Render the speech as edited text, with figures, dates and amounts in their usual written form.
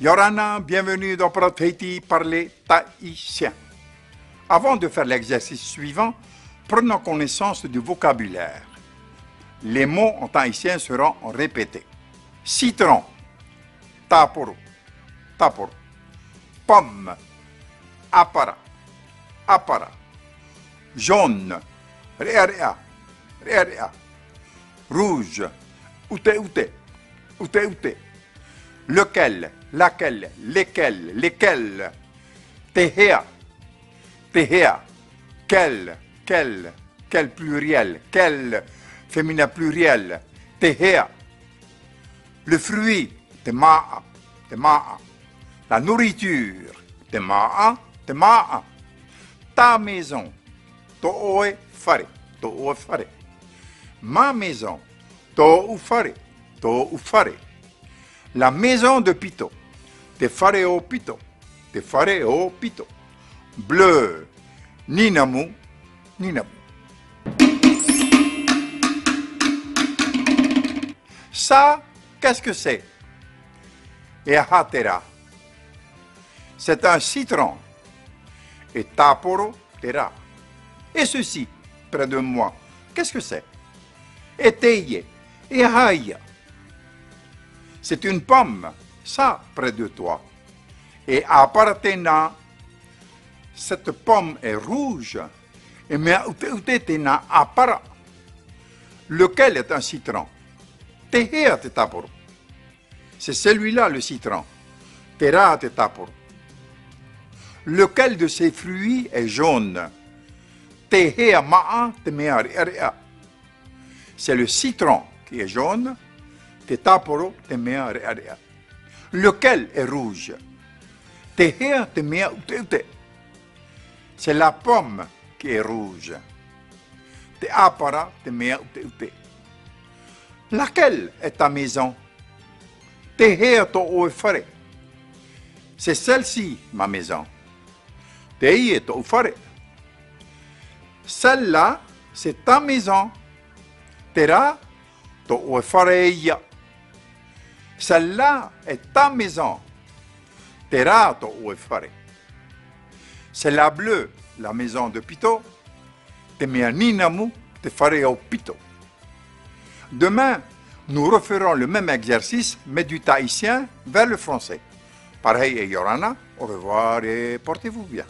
Yorana, bienvenue dans Tahiti parler tahitien. Avant de faire l'exercice suivant, prenons connaissance du vocabulaire. Les mots en tahitien seront répétés. Citron, taporo, taporo. Pomme, apara, apara. Jaune, rea rea, rea rea. Rouge, ute ute, ute ute. Lequel, laquelle, lesquels, lesquels. Tehea, tehea. Quel, quel pluriel, quel féminin pluriel. Tehea. Le fruit, temaa, temaa. La nourriture, temaa, temaa. Ta maison, to'oe fare, to'oe fare. Ma maison, to'u fare, to'u fare. La maison de Pito, te fare o Pito, te fare o Pito. Bleu, ninamu, ninamu. Ça, qu'est-ce que c'est? Et hatera. C'est un citron. Et taporo, tera. Et ceci, près de moi, qu'est-ce que c'est? Et teye, et haïa. C'est une pomme, ça, près de toi. Et appartenant, cette pomme est rouge. Et mais tena apara. Lequel est un citron? Tehea te taporo. C'est celui-là le citron. Tera te taporo. Lequel de ces fruits est jaune? Tehea maa te mea rea. C'est le citron qui est jaune. Te taporo te mea rea rea. Lequel est rouge? Tehea te mea ute ute. C'est la pomme qui est rouge. Te apara te mea ute ute. Laquelle est ta maison? Tehea to oe fare. C'est celle-ci, ma maison. Teie to fare. Celle-là, c'est ta maison. Tera to oe fareia. Celle-là est ta maison. Tera to oe fare. C'est la bleue, la maison de Pito. Te mea ninamu, te fare au Pito. Demain, nous referons le même exercice, mais du tahitien vers le français. Pareil et Yorana, au revoir et portez-vous bien.